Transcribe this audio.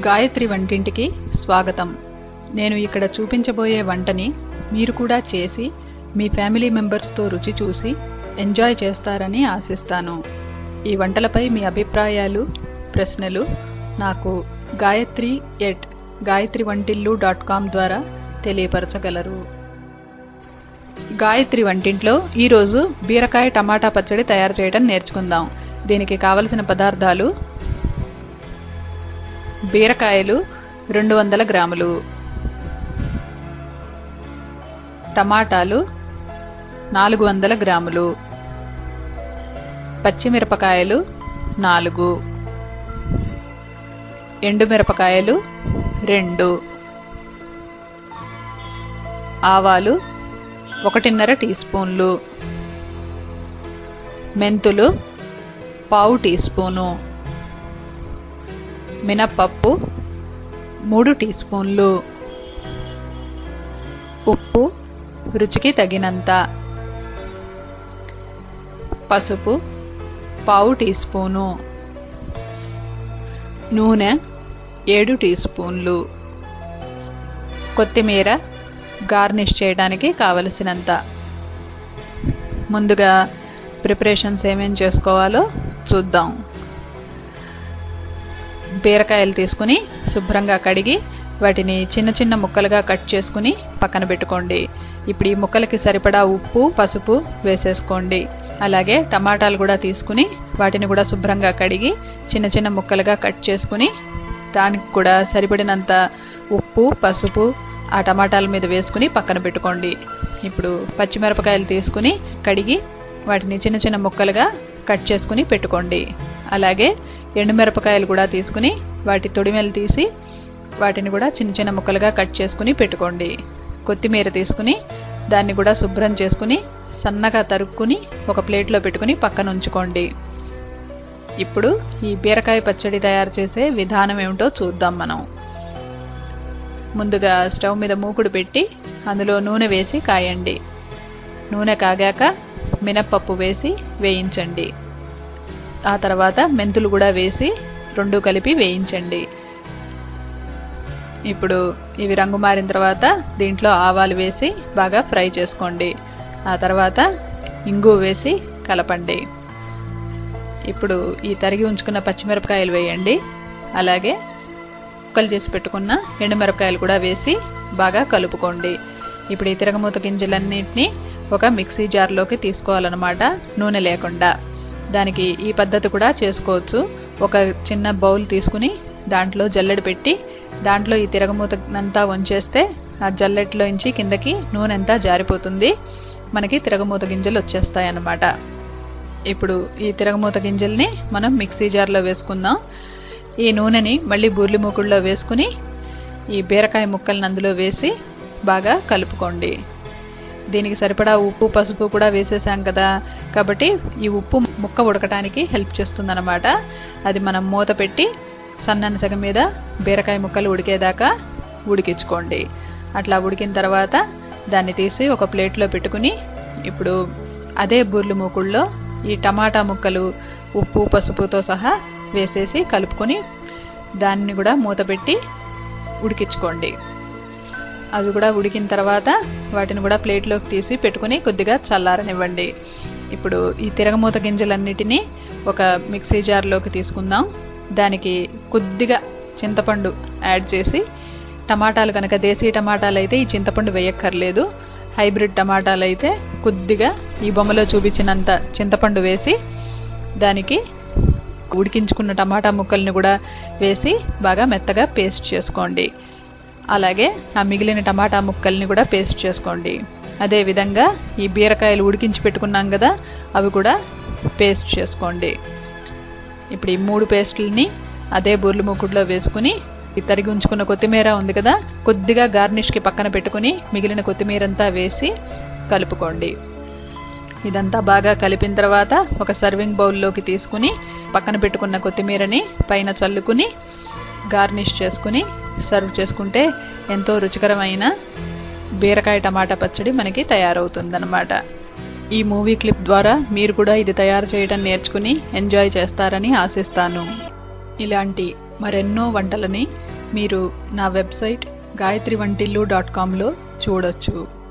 గాయత్రి వంటింటికి స్వాగతం. నేను ఇక్కడ చూపించబోయే వంటని మీరు కూడా చేసి మీ ఫ్యామిలీ మెంబర్స్తో రుచి చూసి ఎంజాయ్ చేస్తారని ఆశిస్తాను. ఈ వంటలపై మీ అభిప్రాయాలు, ప్రశ్నలు నాకు gayatri@gayatrivantillu.com ద్వారా తెలియపరచగలరు. గాయత్రి వంటింట్లో ఈరోజు బీరకాయ టమాటా పచ్చడి తయారు చేయడం నేర్చుకుందాం. దీనికి కావలసిన పదార్థాలు: బీరకాయలు 200 గ్రాములు, టమాటాలు 400 గ్రాములు, పచ్చిమిరపకాయలు 4, ఎండుమిరపకాయలు 2, ఆవాలు 1.5 టీ స్పూన్లు, మెంతులు 1/2 టీ స్పూను, మినప్పప్పు 3 టీ స్పూన్లు, ఉప్పు రుచికి తగినంత, పసుపు 1/2 టీ స్పూను, నూనె 7 టీ స్పూన్లు, కొత్తిమీర గార్నిష్ చేయడానికి కావలసినంత. ముందుగా ప్రిపరేషన్స్ ఏమేం చేసుకోవాలో చూద్దాం. బీరకాయలు తీసుకుని శుభ్రంగా కడిగి వాటిని చిన్న చిన్న ముక్కలుగా కట్ చేసుకుని పక్కన పెట్టుకోండి. ఇప్పుడు ఈ ముక్కలకి సరిపడా ఉప్పు, పసుపు వేసేసుకోండి. అలాగే టమాటాలు కూడా తీసుకుని వాటిని కూడా శుభ్రంగా కడిగి చిన్న చిన్న ముక్కలుగా కట్ చేసుకుని దానికి కూడా సరిపడినంత ఉప్పు, పసుపు ఆ టమాటాల మీద వేసుకుని పక్కన పెట్టుకోండి. ఇప్పుడు పచ్చిమిరపకాయలు తీసుకుని కడిగి వాటిని చిన్న చిన్న ముక్కలుగా కట్ చేసుకుని పెట్టుకోండి. అలాగే ఎండుమిరపకాయలు కూడా తీసుకుని వాటి తొడిమెలు తీసి వాటిని కూడా చిన్న చిన్న ముక్కలుగా కట్ చేసుకుని పెట్టుకోండి. కొత్తిమీర తీసుకుని దాన్ని కూడా శుభ్రం చేసుకుని సన్నగా తరుక్కుని ఒక ప్లేట్లో పెట్టుకుని పక్కన ఉంచుకోండి. ఇప్పుడు ఈ బీరకాయ పచ్చడి తయారు చేసే విధానం ఏమిటో చూద్దాం మనం. ముందుగా స్టవ్ మీద మూకుడు పెట్టి అందులో నూనె వేసి కాయండి. నూనె కాగాక మినప్పప్పు వేసి వేయించండి. ఆ తర్వాత మెంతులు కూడా వేసి 2 కలిపి వేయించండి. ఇప్పుడు ఇవి రంగు మారిన తర్వాత దీంట్లో ఆవాలు వేసి బాగా ఫ్రై చేసుకోండి. ఆ తర్వాత ఇంగు వేసి కలపండి. ఇప్పుడు ఈ తరిగి ఉంచుకున్న పచ్చిమిరపకాయలు వేయండి. అలాగే ముక్కలు చేసి పెట్టుకున్న ఎండుమిరపకాయలు కూడా వేసి బాగా కలుపుకోండి. ఇప్పుడు ఈ తిరగమూత గింజలన్నింటినీ ఒక మిక్సీ జార్లోకి తీసుకోవాలన్నమాట, నూనె లేకుండా. దానికి ఈ పద్ధతి కూడా చేసుకోవచ్చు. ఒక చిన్న బౌల్ తీసుకుని దాంట్లో జల్లెడ పెట్టి దాంట్లో ఈ తిరగమూత అంతా వంచేస్తే ఆ జల్లెట్లోంచి కిందకి నూనె అంతా జారిపోతుంది. మనకి తిరగమూత గింజలు వచ్చేస్తాయి అన్నమాట. ఇప్పుడు ఈ తిరగమూత గింజల్ని మనం మిక్సీ జార్లో వేసుకుందాం. ఈ నూనెని మళ్ళీ బూర్లి మూకుడులో వేసుకుని ఈ బీరకాయ ముక్కల్ని అందులో వేసి బాగా కలుపుకోండి. దీనికి సరిపడా ఉప్పు, పసుపు కూడా వేసేసాం కదా, కాబట్టి ఈ ఉప్పు ముక్క ఉడకటానికి హెల్ప్ చేస్తుందన్నమాట. అది మనం మూత పెట్టి సన్నని సగం మీద బీరకాయ ముక్కలు ఉడికేదాకా ఉడికించుకోండి. అట్లా ఉడికిన తర్వాత దాన్ని తీసి ఒక ప్లేట్లో పెట్టుకుని ఇప్పుడు అదే బూర్లు మూకుడులో ఈ టమాటా ముక్కలు ఉప్పు, పసుపుతో సహా వేసేసి కలుపుకొని దాన్ని కూడా మూత పెట్టి ఉడికించుకోండి. అది కూడా ఉడికిన తర్వాత వాటిని కూడా ప్లేట్లోకి తీసి పెట్టుకుని కొద్దిగా చల్లారనివ్వండి. ఇప్పుడు ఈ తిరగమూత గింజలన్నిటినీ ఒక మిక్సీ జార్లోకి తీసుకుందాం. దానికి కొద్దిగా చింతపండు యాడ్ చేసి, టమాటాలు కనుక దేశీ టమాటాలు అయితే ఈ చింతపండు వేయక్కర్లేదు. హైబ్రిడ్ టమాటాలు అయితే కొద్దిగా ఈ బొమ్మలో చూపించినంత చింతపండు వేసి దానికి ఉడికించుకున్న టమాటా ముక్కల్ని కూడా వేసి బాగా మెత్తగా పేస్ట్ చేసుకోండి. అలాగే ఆ మిగిలిన టమాటా ముక్కల్ని కూడా పేస్ట్ చేసుకోండి. అదేవిధంగా ఈ బీరకాయలు ఉడికించి పెట్టుకున్నాం కదా, అవి కూడా పేస్ట్ చేసుకోండి. ఇప్పుడు ఈ 3 పేస్టులని అదే బూర్లు మూకుడులో వేసుకుని ఈ తరిగి ఉంచుకున్న కొత్తిమీర ఉంది కదా, కొద్దిగా గార్నిష్కి పక్కన పెట్టుకుని మిగిలిన కొత్తిమీర అంతా వేసి కలుపుకోండి. ఇదంతా బాగా కలిపిన తర్వాత ఒక సర్వింగ్ బౌల్లోకి తీసుకుని పక్కన పెట్టుకున్న కొత్తిమీరని పైన చల్లుకుని గార్నిష్ చేసుకుని సర్వ్ చేసుకుంటే ఎంతో రుచికరమైన బీరకాయ టమాటా పచ్చడి మనకి తయారవుతుందన్నమాట. ఈ మూవీ క్లిప్ ద్వారా మీరు కూడా ఇది తయారు చేయడం నేర్చుకుని ఎంజాయ్ చేస్తారని ఆశిస్తాను. ఇలాంటి మరెన్నో వంటలని మీరు నా వెబ్సైట్ gayatrivantillu.comలో చూడొచ్చు.